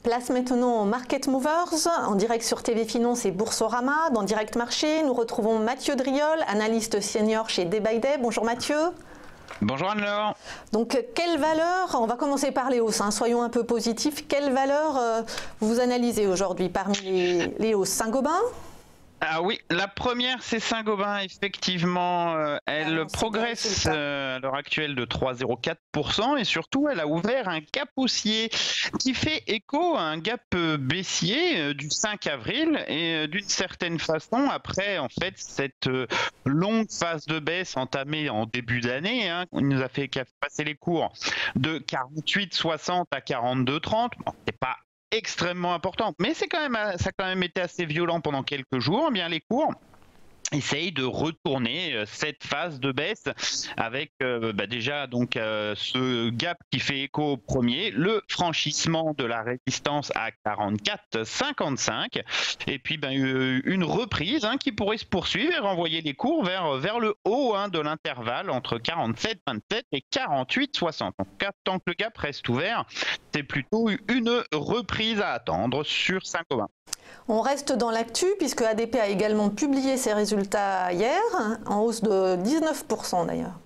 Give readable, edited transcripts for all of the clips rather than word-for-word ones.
Place maintenant aux Market Movers, en direct sur TV Finance et Boursorama. Dans Direct Marché, nous retrouvons Mathieu Driol, analyste senior chez Day by Day. Bonjour Mathieu. Bonjour Anne-Laure. Donc, quelle valeur, on va commencer par les hausses, soyons un peu positifs. Quelle valeur vous analysez aujourd'hui parmi les hausses? Saint-Gobain? Ah oui, la première c'est Saint-Gobain, effectivement, elle progresse à l'heure actuelle de 3,04% et surtout elle a ouvert un gap haussier qui fait écho à un gap baissier du 5 avril et d'une certaine façon après en fait cette longue phase de baisse entamée en début d'année, il nous a fait passer les cours de 48,60 à 42,30, bon, c'est pas extrêmement importante, mais ça a quand même été assez violent pendant quelques jours. Eh bien, les cours essayent de retourner cette phase de baisse avec déjà donc ce gap qui fait écho au premier, le franchissement de la résistance à 44,55 et puis une reprise qui pourrait se poursuivre et renvoyer les cours vers le haut de l'intervalle entre 47,27 et 48,60. En tout cas, tant que le gap reste ouvert, c'est plutôt une reprise à attendre sur Saint-Gobain. On reste dans l'actu puisque ADP a également publié ses résultats hier, en hausse de 19% d'ailleurs.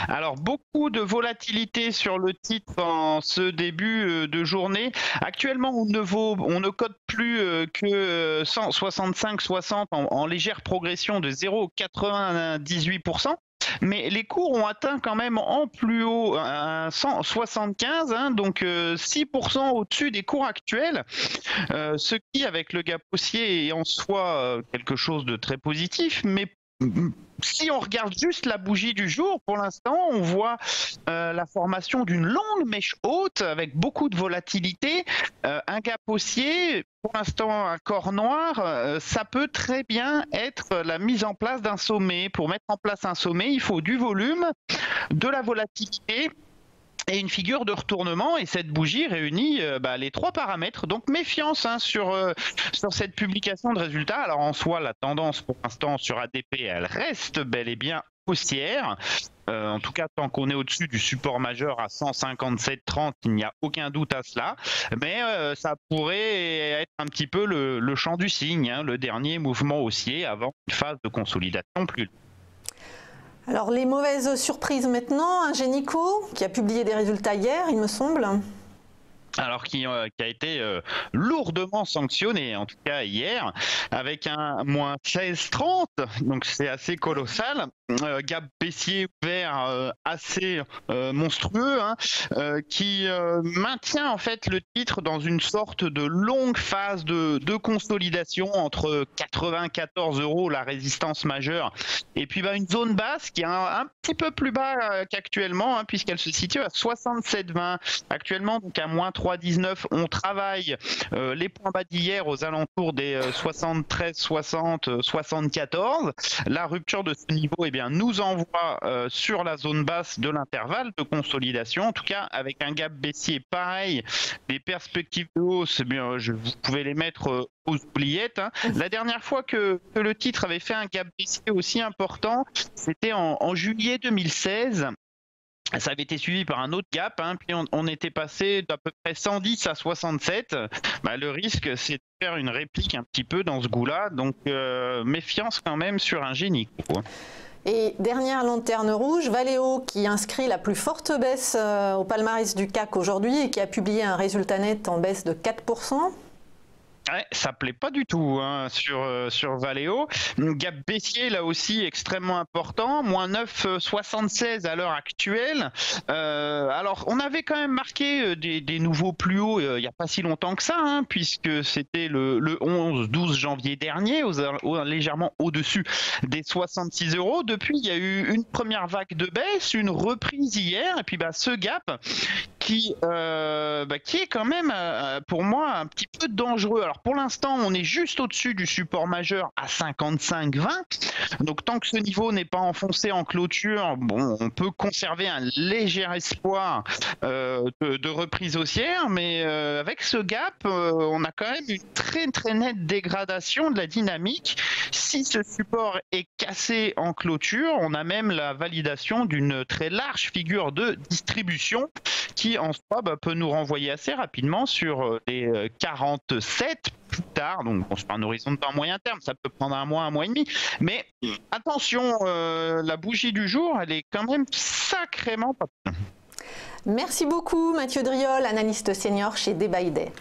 Alors, beaucoup de volatilité sur le titre en ce début de journée. Actuellement, on ne cote plus que 165,60 en légère progression de 0,98%. Mais les cours ont atteint quand même en plus haut 175, donc 6% au-dessus des cours actuels, ce qui, avec le gap haussier, est en soi quelque chose de très positif. Mais si on regarde juste la bougie du jour, pour l'instant, on voit la formation d'une longue mèche haute avec beaucoup de volatilité, un gap haussier. Pour l'instant, un corps noir, ça peut très bien être la mise en place d'un sommet. Pour mettre en place un sommet, il faut du volume, de la volatilité et une figure de retournement, et cette bougie réunit les trois paramètres. Donc méfiance sur cette publication de résultats. Alors en soi, la tendance pour l'instant sur ADP, elle reste bel et bien haussière. En tout cas, tant qu'on est au-dessus du support majeur à 157,30, il n'y a aucun doute à cela. Mais ça pourrait être un petit peu le champ du cygne, le dernier mouvement haussier avant une phase de consolidation plus longue. Alors les mauvaises surprises maintenant, Ingenico qui a publié des résultats hier, il me semble. Alors qui a été lourdement sanctionné, en tout cas hier, avec un moins 16,30, donc c'est assez colossal. Gap baissier ouvert assez monstrueux, qui maintient en fait le titre dans une sorte de longue phase de consolidation entre 94 € la résistance majeure et puis une zone basse qui est un petit peu plus bas qu'actuellement, puisqu'elle se situe à 67,20 actuellement, donc à moins 3,19. On travaille les points bas d'hier aux alentours des 73,60, 74. La rupture de ce niveau nous envoie sur la zone basse de l'intervalle de consolidation, en tout cas avec un gap baissier pareil. Les perspectives de hausse, vous pouvez les mettre aux oubliettes. La dernière fois que le titre avait fait un gap baissier aussi important, c'était en juillet 2016. Ça avait été suivi par un autre gap, puis on était passé d'à peu près 110 à 67. Le risque, c'est de faire une réplique un petit peu dans ce goût-là, donc méfiance quand même sur Ingenico. Et dernière lanterne rouge, Valeo qui inscrit la plus forte baisse au palmarès du CAC aujourd'hui et qui a publié un résultat net en baisse de 4%. Ouais, ça plaît pas du tout sur Valeo. Gap baissier là aussi extrêmement important, moins 9,76 à l'heure actuelle. Alors on avait quand même marqué des nouveaux plus hauts il n'y a pas si longtemps que ça, puisque c'était le 11-12 janvier dernier, légèrement au-dessus des 66 €. Depuis, il y a eu une première vague de baisse, une reprise hier, et puis ce gap qui est quand même pour moi un petit peu dangereux. Alors pour l'instant, on est juste au-dessus du support majeur à 55,20. Donc tant que ce niveau n'est pas enfoncé en clôture, on peut conserver un léger espoir de reprise haussière, mais avec ce gap, on a quand même une très très nette dégradation de la dynamique. Si ce support est cassé en clôture, on a même la validation d'une très large figure de distribution qui en soi peut nous renvoyer assez rapidement sur les 47 plus tard, donc sur un horizon de temps moyen terme, ça peut prendre un mois et demi, mais attention, la bougie du jour, elle est quand même sacrément pas. Merci beaucoup Mathieu Driol, analyste senior chez Day by Day.